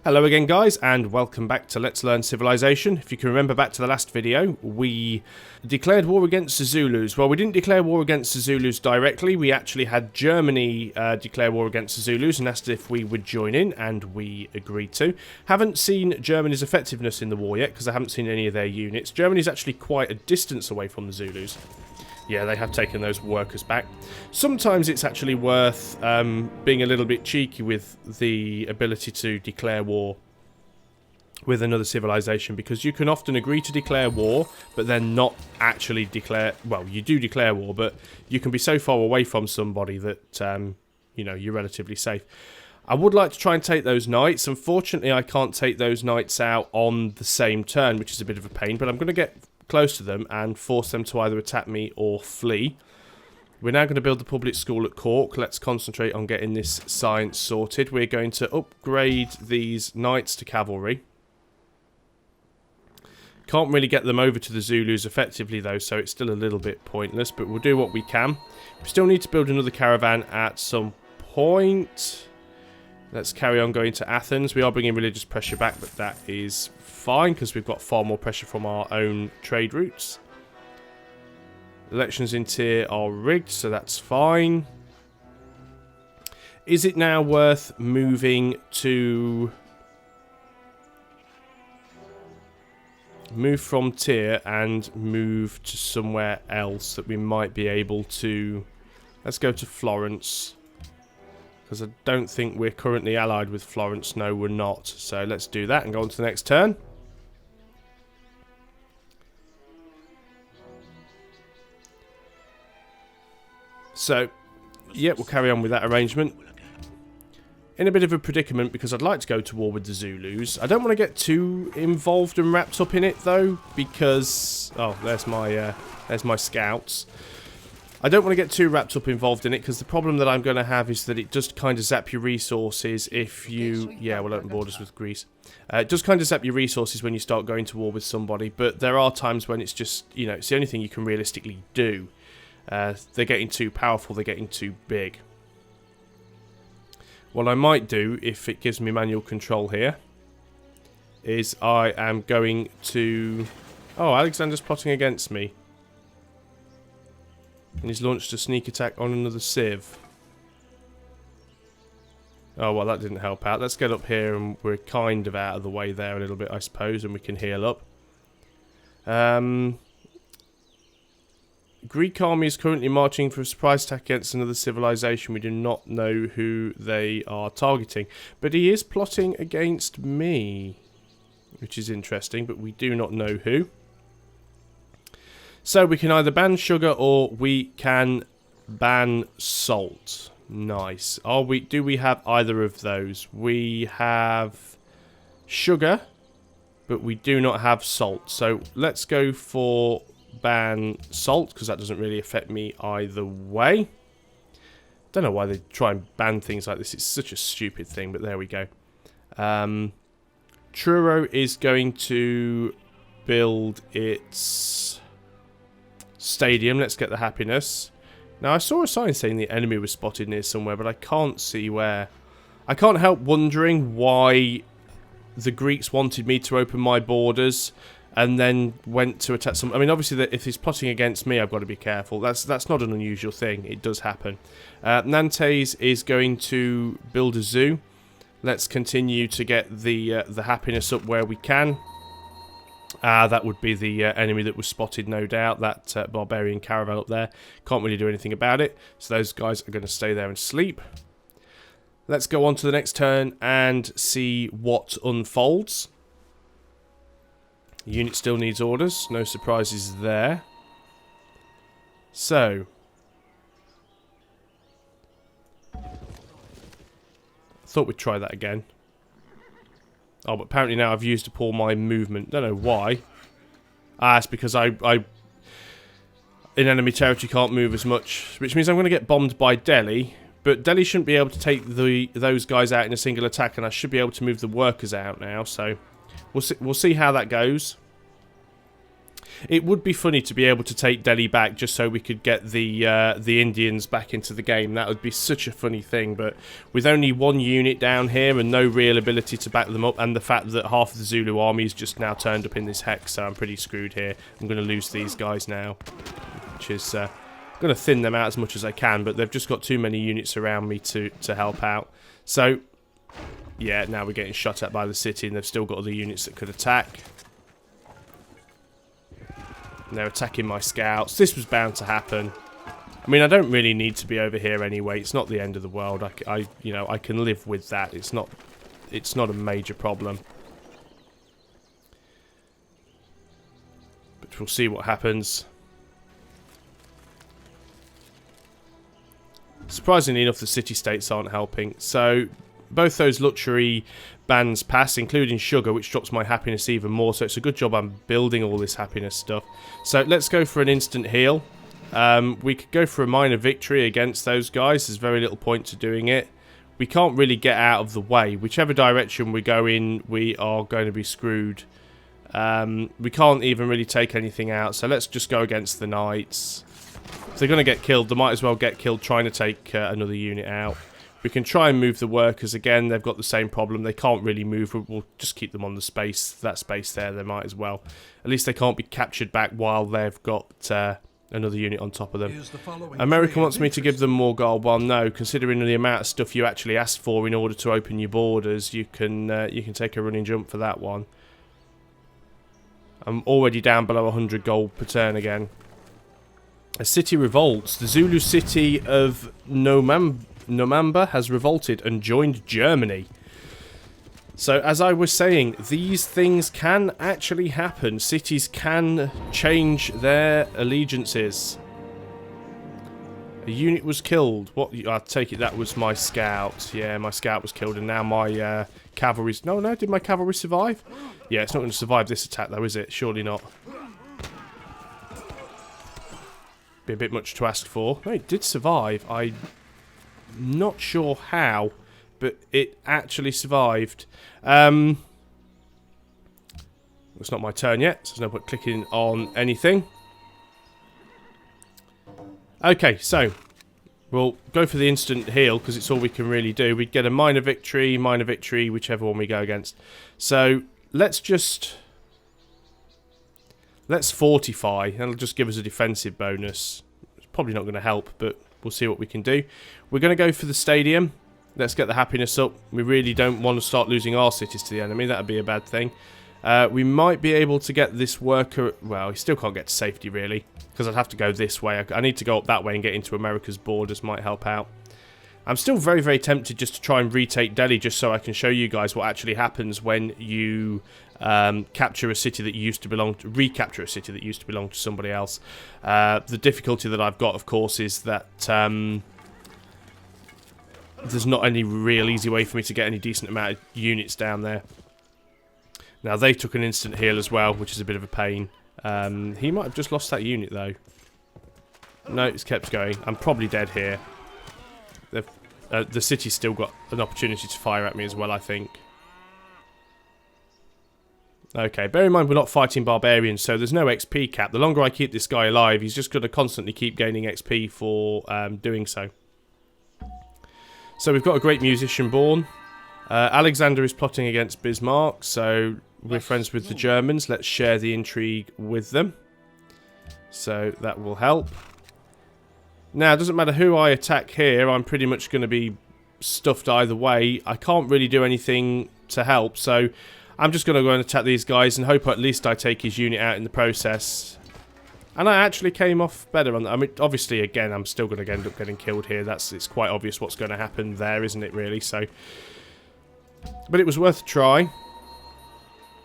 Hello again guys, and welcome back to Let's Learn Civilization. If you can remember back to the last video, we declared war against the Zulus. Well, we didn't declare war against the Zulus directly. We actually had Germany declare war against the Zulus and asked if we would join in, and we agreed to. Haven't seen Germany's effectiveness in the war yet, because I haven't seen any of their units. Germany's actually quite a distance away from the Zulus. Yeah, they have taken those workers back. Sometimes it's actually worth being a little bit cheeky with the ability to declare war with another civilization, because you can often agree to declare war, but then not actually declare... Well, you do declare war, but you can be so far away from somebody that, you know, you're relatively safe. I would like to try and take those knights. Unfortunately, I can't take those knights out on the same turn, which is a bit of a pain, but I'm going to get close to them and force them to either attack me or flee. We're now going to build the public school at Cork. Let's concentrate on getting this science sorted. We're going to upgrade these knights to cavalry. Can't really get them over to the Zulus effectively though, so it's still a little bit pointless, but we'll do what we can. We still need to build another caravan at some point. Let's carry on going to Athens. We are bringing religious pressure back, but that is fine because we've got far more pressure from our own trade routes. Elections in Tyr are rigged, so that's fine. Is it now worth moving to... move from Tyr and move to somewhere else that we might be able to... Let's go to Florence. Because I don't think we're currently allied with Florence. No, we're not. So let's do that and go on to the next turn. So, yeah, we'll carry on with that arrangement. In a bit of a predicament because I'd like to go to war with the Zulus. I don't want to get too involved and wrapped up in it though, because... Oh, there's my scouts. I don't want to get too wrapped up involved in it, because the problem that I'm going to have is that it does kind of zap your resources if you... Yeah, we'll open borders with Greece. It does kind of zap your resources when you start going to war with somebody, but there are times when it's just, you know, it's the only thing you can realistically do. They're getting too powerful, they're getting too big. What I might do, if it gives me manual control here, is I am going to... Oh, Alexander's plotting against me. And he's launched a sneak attack on another civ. Oh, well, that didn't help out. Let's get up here, and we're kind of out of the way there a little bit, I suppose, and we can heal up. Greek army is currently marching for a surprise attack against another civilization. We do not know who they are targeting. But he is plotting against me, which is interesting, but we do not know who. So we can either ban sugar or we can ban salt. Nice. Do we have either of those? We have sugar, but we do not have salt. So let's go for ban salt, because that doesn't really affect me either way. Don't know why they try and ban things like this. It's such a stupid thing, but there we go. Truro is going to build its stadium. Let's get the happiness. Now, I saw a sign saying the enemy was spotted near somewhere, but I can't see where. I can't help wondering why the Greeks wanted me to open my borders and then went to attack some... I mean, obviously, if he's plotting against me, I've got to be careful. That's not an unusual thing. It does happen. Nantes is going to build a zoo. Let's continue to get the happiness up where we can. That would be the enemy that was spotted, no doubt. That barbarian caravan up there. Can't really do anything about it. So those guys are going to stay there and sleep. Let's go on to the next turn and see what unfolds. The unit still needs orders. No surprises there. So. Thought we'd try that again. Oh, but apparently now I've used up all my movement. Don't know why. Ah, it's because I in enemy territory can't move as much, which means I'm going to get bombed by Delhi. But Delhi shouldn't be able to take those guys out in a single attack, and I should be able to move the workers out now. So we'll see how that goes. It would be funny to be able to take Delhi back just so we could get the Indians back into the game. That would be such a funny thing, but with only one unit down here and no real ability to back them up, and the fact that half of the Zulu army is just now turned up in this hex, so I'm pretty screwed here. I'm going to lose these guys now, which is going to thin them out as much as I can, but they've just got too many units around me to help out. So yeah, now we're getting shot at by the city, and they've still got other units that could attack. And they're attacking my scouts. This was bound to happen. I mean, I don't really need to be over here anyway. It's not the end of the world. You know, I can live with that. It's not a major problem. But we'll see what happens. Surprisingly enough, the city-states aren't helping. So both those luxury bans pass, including sugar, which drops my happiness even more. So it's a good job I'm building all this happiness stuff. So let's go for an instant heal. We could go for a minor victory against those guys. There's very little point to doing it. We can't really get out of the way. Whichever direction we go in, we are going to be screwed. We can't even really take anything out. So let's just go against the knights. If they're going to get killed, they might as well get killed trying to take another unit out. We can try and move the workers again. They've got the same problem. They can't really move. We'll just keep them on the space. That space there, they might as well. At least they can't be captured back while they've got another unit on top of them. America wants me to give them more gold. Well, no. Considering the amount of stuff you actually asked for in order to open your borders, you can take a running jump for that one. I'm already down below 100 gold per turn again. A city revolts. The Zulu city of Nomamba has revolted and joined Germany. So, as I was saying, these things can actually happen. Cities can change their allegiances. A unit was killed. What? I take it that was my scout. Yeah, my scout was killed, and now my cavalry's... No, did my cavalry survive? Yeah, it's not going to survive this attack, though, is it? Surely not. Be a bit much to ask for. No, it did survive. I'm not sure how, but it actually survived. It's not my turn yet, so there's no point clicking on anything. Okay, so we'll go for the instant heal because it's all we can really do. We'd get a minor victory, whichever one we go against. So let's fortify. That'll just give us a defensive bonus. It's probably not going to help, but we'll see what we can do. We're going to go for the stadium. Let's get the happiness up. We really don't want to start losing our cities to the enemy. That would be a bad thing. We might be able to get this worker... Well, he still can't get to safety, really, because I'd have to go this way. I need to go up that way and get into America's borders. Might help out. I'm still very, very tempted just to try and retake Delhi, just so I can show you guys what actually happens when you capture a city that used to belong to... Recapture a city that used to belong to somebody else. The difficulty that I've got, of course, is that... there's not any real easy way for me to get any decent amount of units down there. Now, they took an instant heal as well, which is a bit of a pain. He might have just lost that unit, though. No, it's kept going. I'm probably dead here. The city's still got an opportunity to fire at me as well, I think. Okay, bear in mind we're not fighting barbarians, so there's no XP cap. The longer I keep this guy alive, he's just going to constantly keep gaining XP for doing so. So we've got a great musician born. Alexander is plotting against Bismarck, so we're friends with the Germans. Let's share the intrigue with them. So that will help. Now, it doesn't matter who I attack here, I'm pretty much going to be stuffed either way. I can't really do anything to help, so I'm just going to go and attack these guys and hope at least I take his unit out in the process. And I actually came off better on that. I mean, obviously, again, I'm still going to end up getting killed here. It's quite obvious what's going to happen there, isn't it, really? So, but it was worth a try.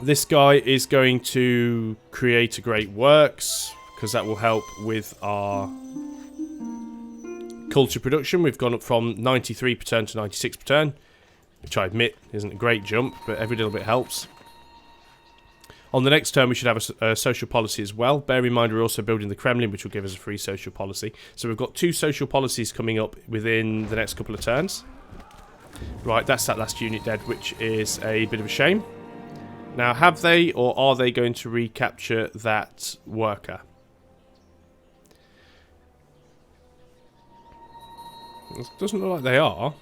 This guy is going to create a great works, because that will help with our culture production. We've gone up from 93 per turn to 96 per turn, which I admit isn't a great jump, but every little bit helps. On the next turn, we should have a social policy as well. Bear in mind, we're also building the Kremlin, which will give us a free social policy. So we've got 2 social policies coming up within the next couple of turns. Right, that's that last unit dead, which is a bit of a shame. Now, have they or are they going to recapture that worker? It doesn't look like they are.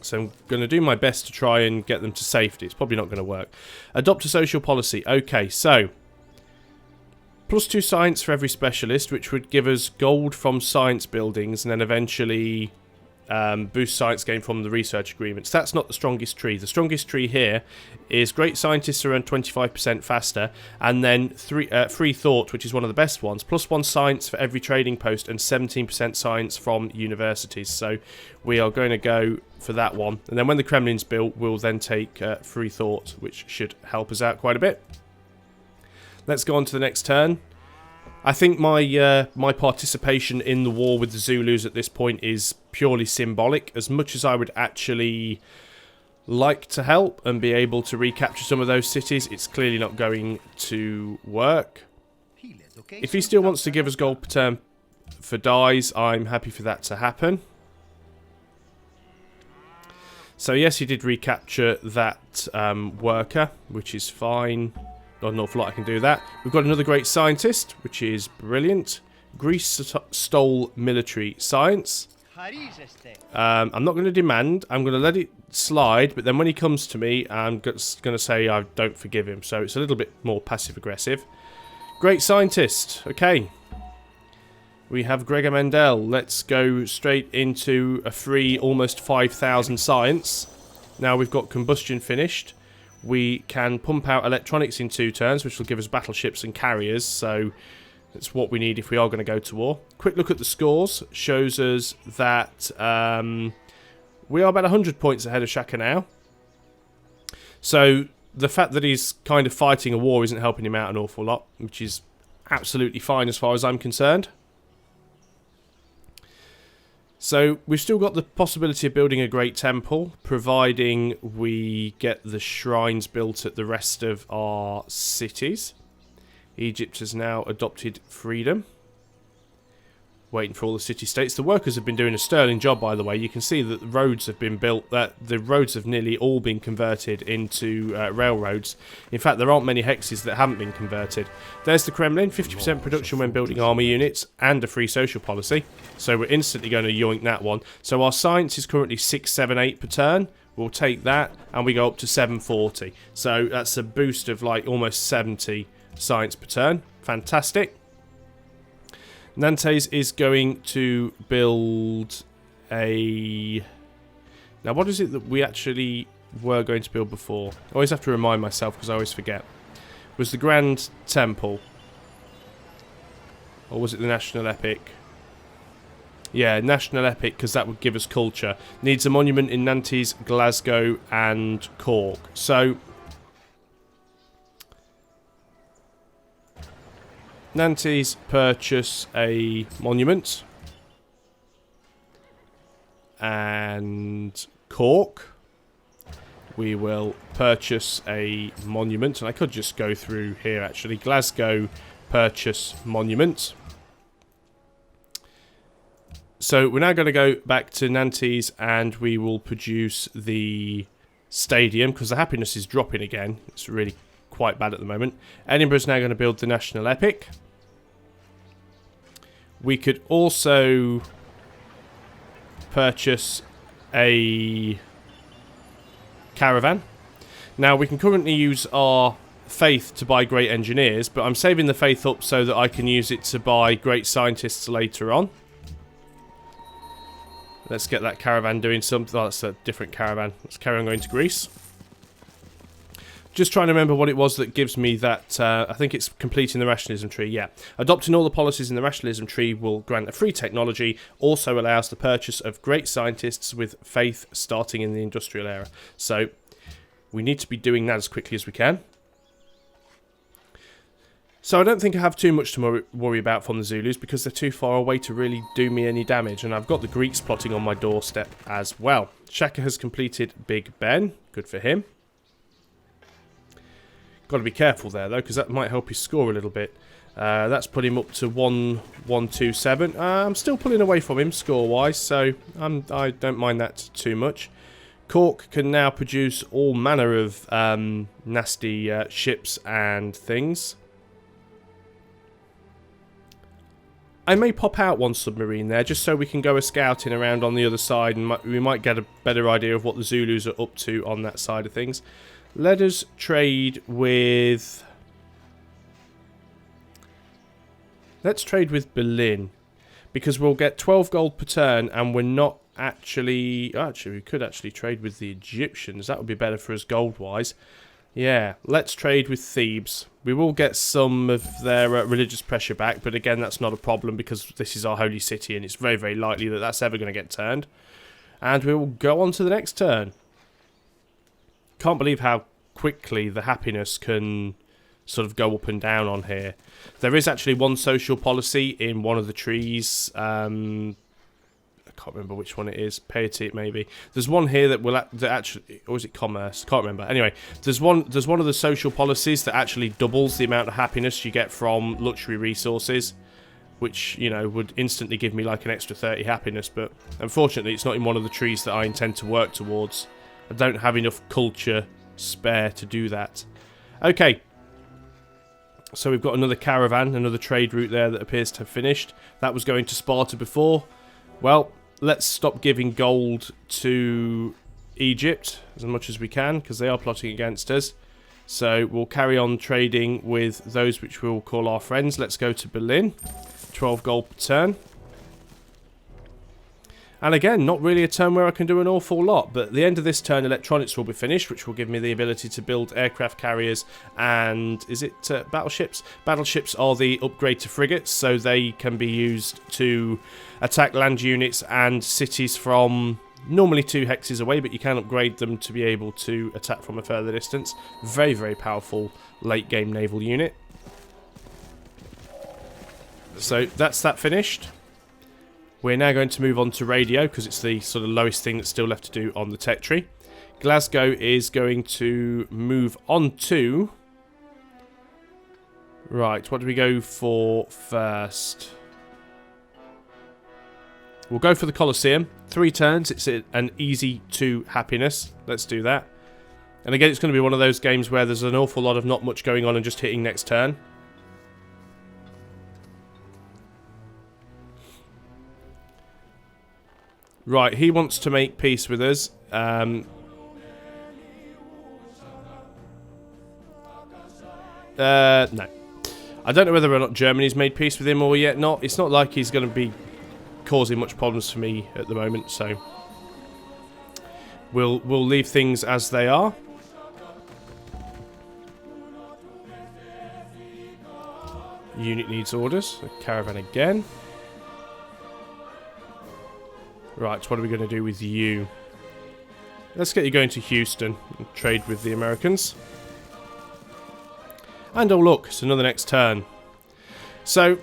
So I'm going to do my best to try and get them to safety. It's probably not going to work. Adopt a social policy. Okay, so +2 science for every specialist, which would give us gold from science buildings and then eventually boost science gain from the research agreements. That's not the strongest tree. The strongest tree here is great scientists around 25% faster, and then free thought, which is one of the best ones, +1 science for every trading post and 17% science from universities. So we are going to go for that one, and then when the Kremlin's built, we'll then take free thought, which should help us out quite a bit. Let's go on to the next turn. I think my participation in the war with the Zulus at this point is purely symbolic. As much as I would actually like to help and be able to recapture some of those cities, it's clearly not going to work. If he still wants to give us gold per turn for dies, I'm happy for that to happen. So yes, he did recapture that worker, which is fine. Not an awful lot I can do that. We've got another great scientist, which is brilliant. Greece stole military science. I'm not going to demand. I'm going to let it slide, but then when he comes to me, I'm going to say I don't forgive him. So it's a little bit more passive-aggressive. Great scientist. Okay. We have Gregor Mendel. Let's go straight into a free almost 5,000 science. Now we've got combustion finished. We can pump out electronics in 2 turns, which will give us battleships and carriers, so that's what we need if we are going to go to war. Quick look at the scores shows us that we are about 100 points ahead of Shaka now. So the fact that he's kind of fighting a war isn't helping him out an awful lot, which is absolutely fine as far as I'm concerned. So we've still got the possibility of building a great temple, providing we get the shrines built at the rest of our cities. Egypt has now adopted freedom. Waiting for all the city-states. The workers have been doing a sterling job, by the way. You can see that the roads have been built, that the roads have nearly all been converted into railroads. In fact, there aren't many hexes that haven't been converted. There's the Kremlin, 50% production when building army units, and a free social policy. So we're instantly going to yoink that one. So our science is currently 678 per turn. We'll take that, and we go up to 740. So that's a boost of like almost 70 science per turn. Fantastic. Nantes is going to build a... Now, what is it that we actually were going to build before? I always have to remind myself because I always forget. Was the Grand Temple? Or was it the National Epic? Yeah, National Epic, because that would give us culture. Needs a monument in Nantes, Glasgow, and Cork. So... Nantes purchase a monument, and Cork we will purchase a monument, and I could just go through here actually. Glasgow purchase monument. So we're now going to go back to Nantes and we will produce the stadium because the happiness is dropping again. It's really quite bad at the moment. Edinburgh's now going to build the National Epic. We could also purchase a caravan. Now, we can currently use our faith to buy great engineers, but I'm saving the faith up so that I can use it to buy great scientists later on. Let's get that caravan doing something. Oh, that's a different caravan. Let's carry on going to Greece. Just trying to remember what it was that gives me that, I think it's completing the rationalism tree, yeah. Adopting all the policies in the rationalism tree will grant a free technology, also allows the purchase of great scientists with faith starting in the industrial era. So, we need to be doing that as quickly as we can. So I don't think I have too much to worry about from the Zulus because they're too far away to really do me any damage. And I've got the Greeks plotting on my doorstep as well. Shaka has completed Big Ben, good for him. Got to be careful there, though, because that might help his score a little bit. That's put him up to 1,127. I'm still pulling away from him, score-wise, so I don't mind that too much. Cork can now produce all manner of nasty ships and things. I may pop out one submarine there just so we can go a scouting around on the other side, and we might get a better idea of what the Zulus are up to on that side of things. Let us trade with... Let's trade with Berlin, because we'll get 12 gold per turn, and we're not actually... Actually, we could actually trade with the Egyptians. That would be better for us gold-wise. Yeah, let's trade with Thebes. We will get some of their religious pressure back, but again, that's not a problem because this is our holy city, and it's very, very likely that that's ever going to get turned. And we will go on to the next turn. Can't believe how quickly the happiness can sort of go up and down on here. There is actually one social policy in one of the trees. I can't remember which one it is. Piety, maybe. There's one here that will that actually, or is it commerce? Can't remember. Anyway, there's one of the social policies that actually doubles the amount of happiness you get from luxury resources, which, you know, would instantly give me like an extra 30 happiness. But unfortunately, it's not in one of the trees that I intend to work towards. I don't have enough culture spare to do that. Okay. So we've got another caravan, another trade route there that appears to have finished. That was going to Sparta before. Well, let's stop giving gold to Egypt as much as we can, because they are plotting against us. So we'll carry on trading with those which we'll call our friends. Let's go to Berlin. 12 gold per turn. And again, not really a turn where I can do an awful lot, but at the end of this turn, electronics will be finished, which will give me the ability to build aircraft carriers and, is it battleships? Battleships are the upgrade to frigates, so they can be used to attack land units and cities from normally 2 hexes away, but you can upgrade them to be able to attack from a further distance. Very, very powerful late game naval unit. So that's that finished. We're now going to move on to radio, because it's the sort of lowest thing that's still left to do on the tech tree. Glasgow is going to move on to... Right, what do we go for first? We'll go for the Colosseum. 3 turns, it's an easy 2 happiness. Let's do that. And again, it's going to be one of those games where there's an awful lot of not much going on and just hitting next turn. Right, he wants to make peace with us. No. I don't know whether or not Germany's made peace with him or yet not. It's not like he's going to be causing much problems for me at the moment, so we'll leave things as they are. Unit needs orders. A caravan again. Right, what are we going to do with you? Let's get you going to Houston and trade with the Americans. And oh look, it's another next turn. So,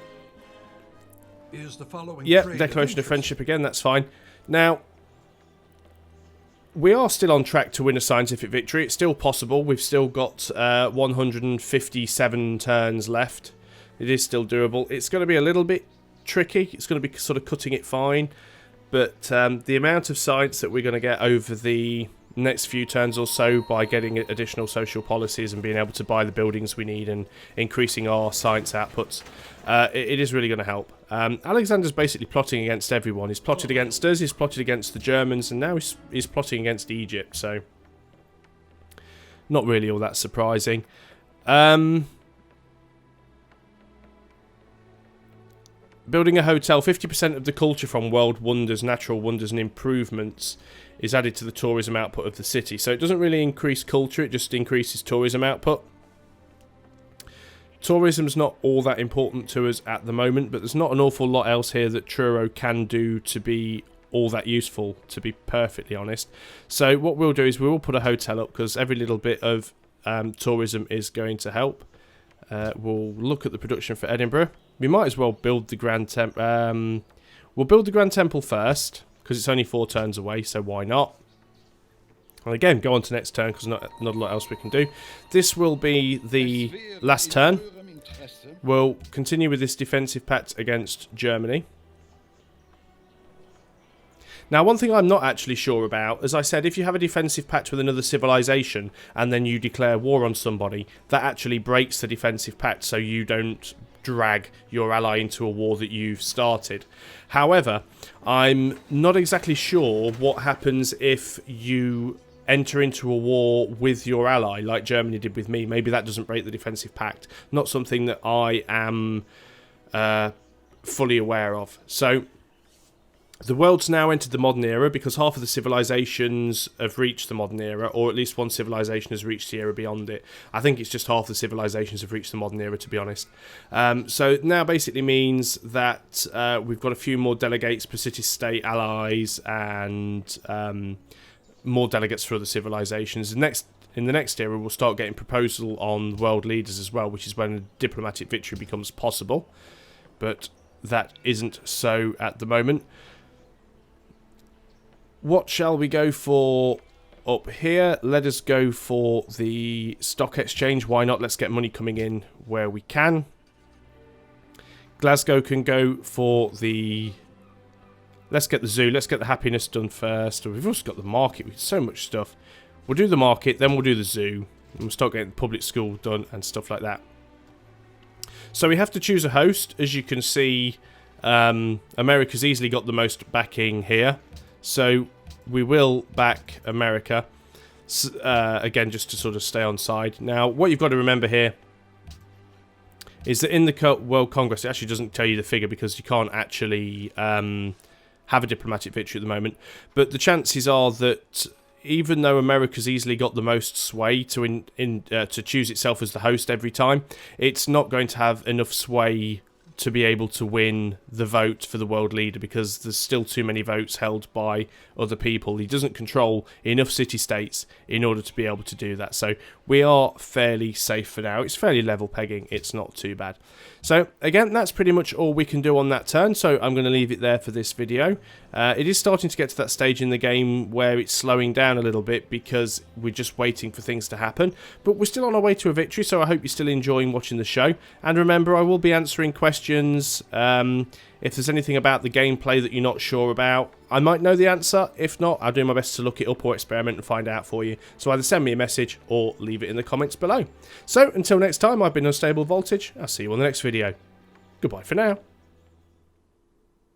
yeah, declaration of friendship again, that's fine. Now, we are still on track to win a scientific victory. It's still possible. We've still got 157 turns left. It is still doable. It's going to be a little bit tricky. It's going to be sort of cutting it fine. But the amount of science that we're going to get over the next few turns or so by getting additional social policies and being able to buy the buildings we need and increasing our science outputs, it is really going to help. Alexander's basically plotting against everyone. He's plotted against us, he's plotted against the Germans, and now he's plotting against Egypt, so not really all that surprising. Building a hotel, 50% of the culture from world wonders, natural wonders and improvements is added to the tourism output of the city. So it doesn't really increase culture, it just increases tourism output. Tourism's not all that important to us at the moment, but there's not an awful lot else here that Truro can do to be all that useful, to be perfectly honest. So what we'll do is we will put a hotel up, because every little bit of tourism is going to help. We'll look at the production for Edinburgh. We might as well build the Grand Temple. We'll build the Grand Temple first, because it's only 4 turns away, so why not? And again, go on to next turn, because not a lot else we can do. This will be the last turn. We'll continue with this defensive pact against Germany. Now, one thing I'm not actually sure about, as I said, if you have a defensive pact with another civilization and then you declare war on somebody, that actually breaks the defensive pact, so you don't drag your ally into a war that you've started. However, I'm not exactly sure what happens if you enter into a war with your ally, like Germany did with me. Maybe that doesn't break the defensive pact. Not something that I am fully aware of. So the world's now entered the modern era because half of the civilizations have reached the modern era, or at least one civilization has reached the era beyond it. I think it's just half the civilizations have reached the modern era, to be honest. So now basically means that we've got a few more delegates per city-state allies and more delegates for other civilizations. In the next era, we'll start getting proposal on world leaders as well, which is when a diplomatic victory becomes possible. But that isn't so at the moment. What shall we go for up here? Let us go for the stock exchange. Why not? Let's get money coming in where we can. Glasgow can go for the... Let's get the zoo. Let's get the happiness done first. We've also got the market with so much stuff. We'll do the market, then we'll do the zoo. And we'll start getting the public school done and stuff like that. So we have to choose a host. As you can see, America's easily got the most backing here. So we will back America, again, just to sort of stay on side. Now, what you've got to remember here is that in the World Congress, it actually doesn't tell you the figure because you can't actually have a diplomatic victory at the moment. But the chances are that even though America's easily got the most sway to to choose itself as the host every time, it's not going to have enough sway to be able to win the vote for the world leader because there's still too many votes held by other people. He doesn't control enough city-states in order to be able to do that. So we are fairly safe for now. It's fairly level pegging. It's not too bad. So again, that's pretty much all we can do on that turn. So I'm going to leave it there for this video. It is starting to get to that stage in the game where it's slowing down a little bit because we're just waiting for things to happen. But we're still on our way to a victory, so I hope you're still enjoying watching the show. And remember, I will be answering questions. If there's anything about the gameplay that you're not sure about, I might know the answer. If not, I'll do my best to look it up or experiment and find out for you. So either send me a message or leave it in the comments below. So until next time, I've been Unstable Voltage. I'll see you on the next video. Goodbye for now.